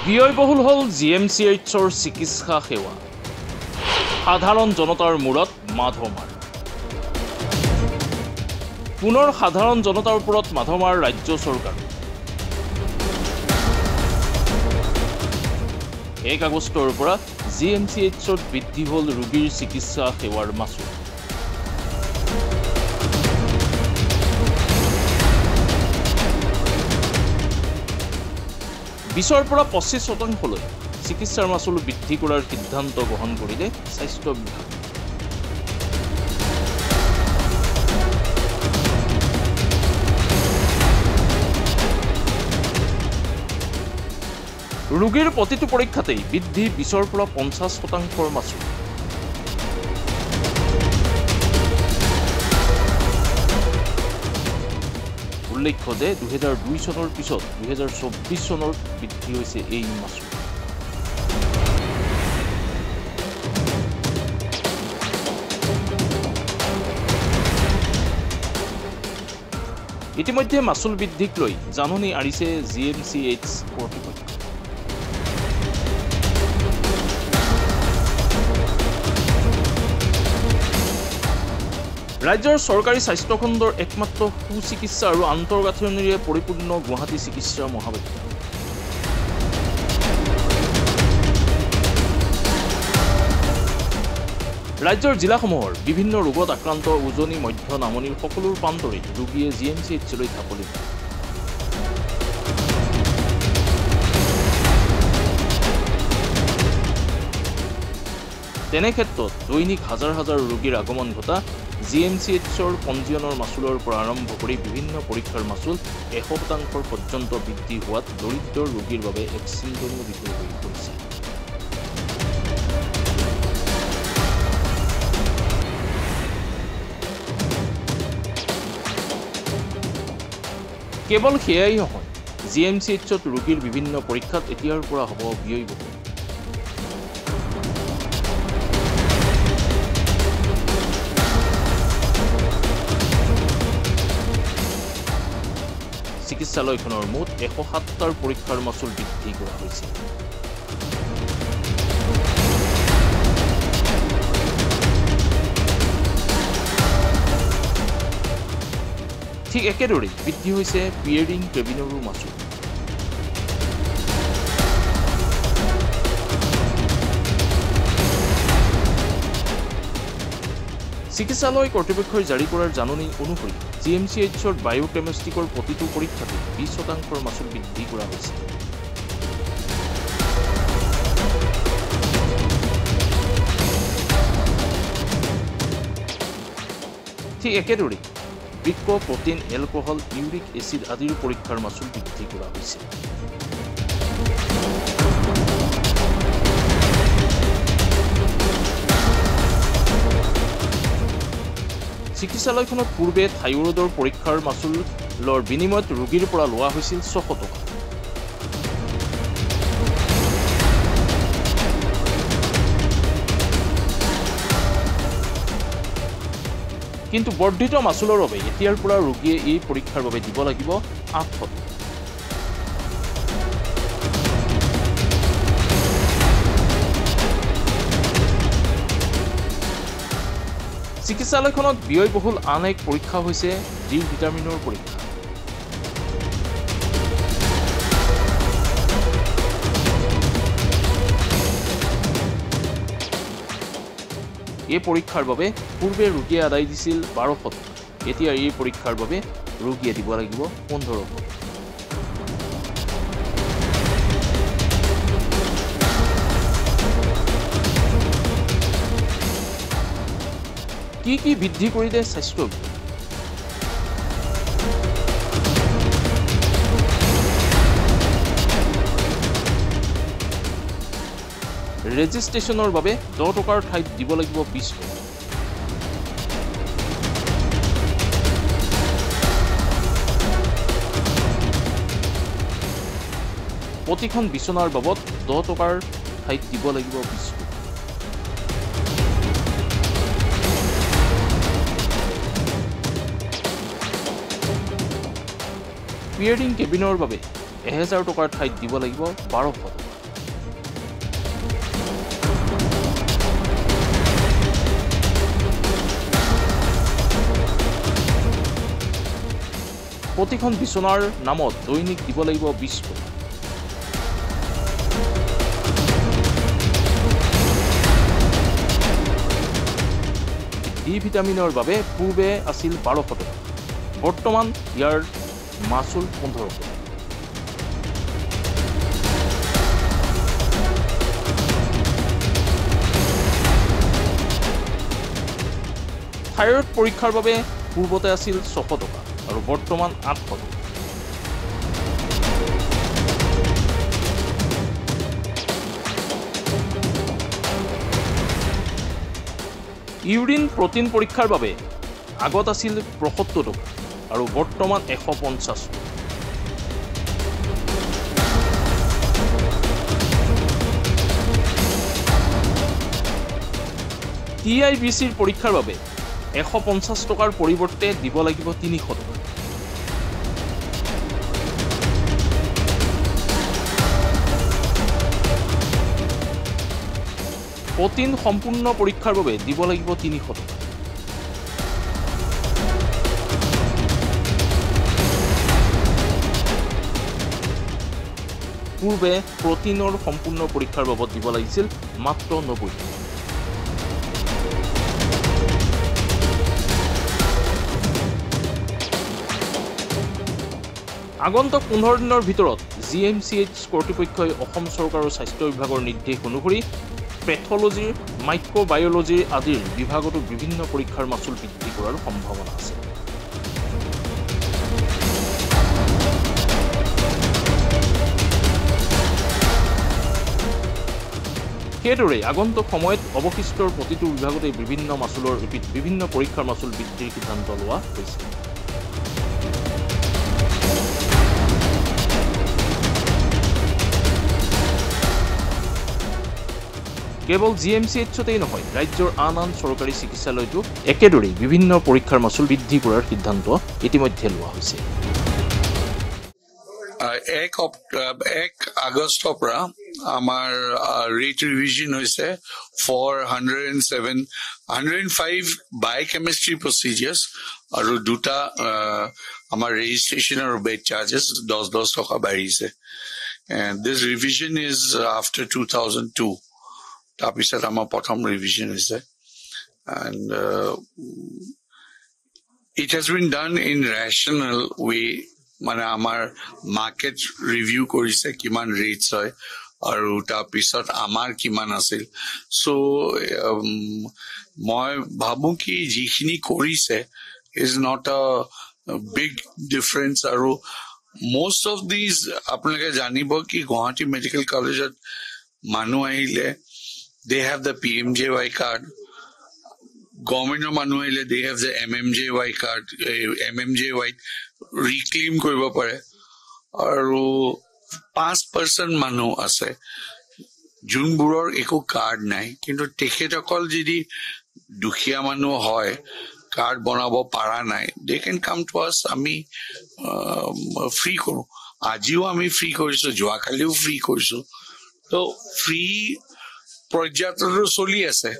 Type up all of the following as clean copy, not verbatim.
ব্যয়বহুল হল GMCHৰ চিকিৎসা সেৱা সাধাৰণ জনতাৰ মূৰত মাধমাৰ পুনৰ সাধাৰণ জনতাৰ ওপৰত মাধমাৰ ৰাজ্য চৰকাৰ 1 আগষ্টৰ পৰা GMCHত বৃদ্ধি হল ৰোগীৰ চিকিৎসা সেৱাৰ মাচুল বিশৰ পৰা 25% লৈ চিকিৎসাৰ মাচুল বৃদ্ধি কৰাৰ সিদ্ধান্ত গ্ৰহণ কৰিলে স্বাস্থ্য বিভাগ ৰোগীৰ প্ৰতিটো পৰীক্ষাতেই বৃদ্ধি 20ৰ পৰা 50%ৰ মাচুল উল্লেখ্য যে 2002 চনৰ পিছত 2024 চনৰ বৃদ্ধি হৈছে এই মাচুল ইতিমধ্যে মাচুল বৃদ্ধিক লৈ জাননী আৰিছে GMCH কৰ্তৃপক্ষ ৰাজ্যৰ চৰকাৰী স্বাস্থ্য খণ্ডৰ একমাত্ৰ সুচিকিৎসা আৰু আন্তঃগাঁথনিৰে পৰিপূৰ্ণ গুৱাহাটী চিকিৎসা মহাবিদ্যালয় ৰাজ্যৰ জিলাসমূহৰ বিভিন্ন ৰোগত আক্ৰান্ত উজনি মধ্য নামনিৰ সকলো প্ৰান্তৰে ৰোগীয়ে GMCHলৈ ঢাপলি যায় তেনে ক্ষেত্ৰত দৈনিক হাজাৰ হাজাৰ ৰোগীৰ আগমন ঘটা GMCHৰ পঞ্জীয়নৰ মাচুলৰ পৰা আৰম্ভ কৰি বিভিন্ন পৰীক্ষাৰ মাচুল 100% পৰ্যন্ত বৃদ্ধি হোৱাত দৰিদ্ৰ ৰোগীৰ বাবে এক চিন্তনীয় বিষয় হৈ পৰিছে কেৱল সেয়াই নহয় GMCHত ৰোগীৰ বিভিন্ন পৰীক্ষাত এতিয়াৰ পৰা হ'ব ব্যয়বহুল চিকিৎসালয়খনৰ মুঠ 107টাৰ পৰীক্ষাৰ মাচুল বৃদ্ধি কৰা হৈছে ঠিক একেদৰে বৃদ্ধি হৈছে পিয়েৰিং কেবিনৰো মাচুল চিকিৎসালয় কৰ্তৃপক্ষই জাৰি কৰাৰ জাননী অনুসৰি GMCHৰ বায়োকেমিষ্ট্ৰিকৰ প্ৰতিটো পৰীক্ষাতে 20%ৰ মাচুল বৃদ্ধি কৰা হৈছে ঠিক একেদৰে বৃক্ক প্ৰটিন এলকহল ইউৰিক এচিড আদিৰ পৰীক্ষাৰ মাচুল বৃদ্ধি কৰা হৈছে চিকিৎসালয়খনত পূৰ্বে থাইৰয়ডৰ পৰীক্ষাৰ মাচুলৰ বিনিময়ত ৰোগীৰ পৰা লোৱা হৈছিল 600 টকা কিন্তু বৰ্ধিত মাচুলৰ বাবে এতিয়াৰ পৰা ৰোগীয়ে এই পৰীক্ষাৰ বাবে দিব লাগিব 800 টকা চিকিৎসালয়খনত ব্যয়বহুল আন এক পৰীক্ষা হৈছে ডি ভিটামিনৰ পৰীক্ষা এই পৰীক্ষাৰ বাবে পূৰ্বে ৰোগীয়ে আদায় দিছিল 1200 টকা এতিয়া এই পৰীক্ষাৰ বাবে ৰোগীয়ে দিব লাগিব 1500 টকা কি বৃদ্ধি কৰিলে স্বাস্থ্য ৰেজিষ্ট্ৰেচনৰ বাবে 10 টকাৰ ঠাইত দিব লাগিব 20 টকা প্ৰতিখন বিচনাৰ বাবদ 10 টকাৰ ঠাইত দিব লাগিব 20 টকা পিয়েৰিং কেবিনৰ বাবে 1000 টকাৰ ঠাইত দিব লাগিব 1200 টকা প্ৰতিখন বিচনাৰ নামত দৈনিক দিব লাগিব 20 টকা। ডি ভিটামিনৰ বাবে পূৰ্বে আছিল 1200 টকা, বৰ্তমান ইয়াৰ মাচুল 15 টকা। থাইৰয়ড পৰীক্ষাৰ বাবে পূৰ্বতে আছিল 600 টকা আৰু বৰ্তমান 800 টকা। ইউৰিন প্ৰটিন পৰীক্ষাৰ বাবে আগত আছিল 75 টকা আৰু বৰ্তমান 150 টকা। TIBCৰ পৰীক্ষাৰ বাবে 150 টকাৰ পৰিৱৰ্তে দিব লাগিব 300 টকা। প্ৰটিন সম্পূৰ্ণ পৰীক্ষাৰ বাবে দিব লাগিব 300 টকা। পূৰ্বে প্ৰটিনৰ সম্পূৰ্ণ পৰীক্ষাৰ বাবদ দিব লাগিছিল মাত্ৰ 90 টকা। আগন্তুক 15 দিনৰ ভিতৰত GMCH কৰ্তৃপক্ষই অসম চৰকাৰৰ স্বাস্থ্য বিভাগৰ নিৰ্দেশ অনুসৰি পেথলজি, মাইক্ৰ'বায়'লজি আদিৰ বিভাগতো বিভিন্ন পৰীক্ষাৰ মাচুল বৃদ্ধি কৰাৰ সম্ভাৱনা আছে। সেইদৰে আগন্তুক সময়ত অৱশিষ্টৰ প্ৰতিটো বিভাগতে বিভিন্ন পৰীক্ষাৰ মাচুল বৃদ্ধিৰ সিদ্ধান্ত লোৱা হৈছে। কেৱল GMCHতেই নহয়, ৰাজ্যৰ আন চৰকাৰী চিকিৎসালয়তো একেদৰেই বিভিন্ন পৰীক্ষাৰ মাচুল বৃদ্ধি কৰাৰ সিদ্ধান্ত ইতিমধ্যে লোৱা হৈছে। 1 আগষ্টৰ পৰা আমাৰ ৰেট ৰিভিজন হৈছে for 105 বায়'কেমিষ্ট্ৰি প্ৰচিডিউৰ্ছ আৰু দুটা আমাৰ ৰেজিষ্ট্ৰেশ্যন আৰু বেড চাৰ্জেছ 10 টকা বাঢ়িছে। And this revision is after 2002. তাৰপিছত আমাৰ প্ৰথম ৰিভিজন হৈছে। And it has been done in rational way, মানে আমাৰ মাৰ্কেট ৰিভিউ কৰিছে কিমান ৰেটছ হয় আৰু তাৰপিছত আমাৰ কিমান আছিল। চ' মই ভাবোঁ কি যিখিনি কৰিছে is not a big difference। আৰু most of these আপোনালোকে জানিব কি গুৱাহাটী মেডিকেল কলেজত মানুহ আহিলে they have the PMJY card. Government manu aile they have the MMJY card. MMJY reclaim koribo pare. Aru 5% manu ase junburor eko card nai, kintu tekhetokol jidi dukhia manu hoy card banabo para nai, they can come to us, ami free koru, ajiu ami free korisu, joakaliu free korisu, so free পৰ্যায়তো চলি আছে।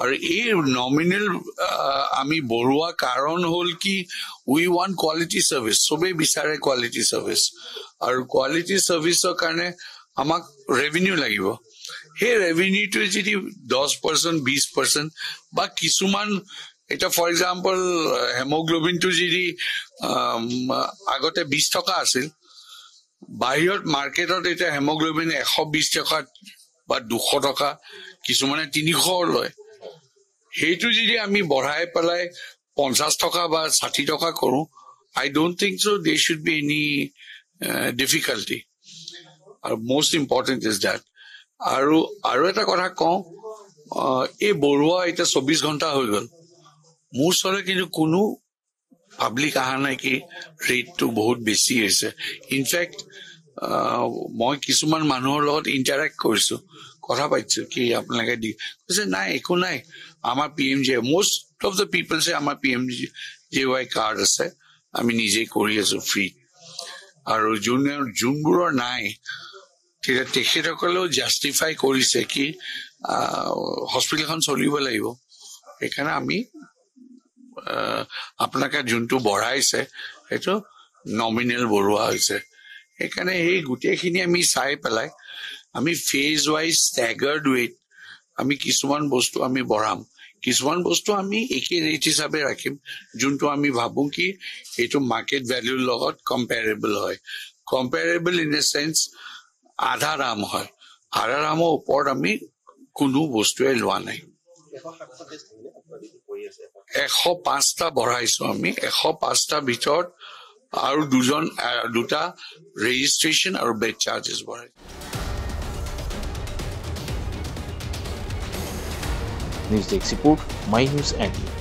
আৰু এই nominal আমি বঢ়োৱা কাৰণ হ'ল কি উই ৱান্ট কোৱালিটি ছাৰ্ভিচ, চবেই বিচাৰে কোৱালিটি ছাৰ্ভিচ, আৰু কোৱালিটি ছাৰ্ভিচৰ কাৰণে আমাক ৰেভিনিউ লাগিব। সেই ৰেভিনিউটো যদি 10%, 20% বা কিছুমান, এটা ফৰ এক্সাম্পল হেমোগ্লোবিনটো যদি আগতে 20 টকা আছিল, বাহিৰত মাৰ্কেটত এতিয়া হেমোগ্লোবিন 120 টকা বা 200 টকা, কিছুমানে 300 লয়। সেইটো যদি আমি বঢ়াই পেলাই 50 টকা বা 60 টকা কৰো, I don't think so there should be any difficulty. Most important is that. আৰু এটা কথা কওঁ, এই বঢ়োৱা এটা 24 ঘণ্টা হৈ গ'ল, মোৰ ওচৰত কিন্তু কোনো পাব্লিক অহা নাই কি ৰেটটো বহুত বেছি হৈছে। ইনফেক্ট মই কিছুমান মানুহৰ লগত ইণ্টাৰেক্ট কৰিছো, কথা পাতিছো কি আপোনালোকে দি কৈছে নাই একো নাই, আমাৰ PMJ most of the people say আমাৰ PMJY কাৰ্ড আছে, আমি নিজে কৰি আছো ফ্ৰী। আৰু যোনবোৰৰ নাই তেখেতসকলেও জাষ্টিফাই কৰিছে কি হস্পিটেলখন চলিব লাগিব, সেইকাৰণে আমি আপোনালোকে যোনটো বঢ়াইছে সেইটো নমিনেল বঢ়োৱা হৈছে সেইকাৰণে এই গোটেইখিনি আমি চাই পেলাই আমি ফেজ ৱাইজ ষ্টেগাৰ্ড ৱেইট আমি কিছুমান বস্তু আমি বঢ়াম কিছুমান বস্তু আমি একে ৰেট হিচাপে ৰাখিম যোনটো আমি ভাবো কি এইটো মাৰ্কেট ভেলিউৰ লগত কম্পেৰেবল হয় কম্পেৰেবল ইন এ চেন্স আধা দাম হয় আধা দামৰ ওপৰত আমি কোনো বস্তুৱে লোৱা নাই 105টা বঢ়াইছো আমি 105টা ভিতৰত আৰু দুটা ৰেজিষ্ট্ৰেশ্যন আৰু বেড চাৰ্জেছ বঢ়াইছো news desk report my news 18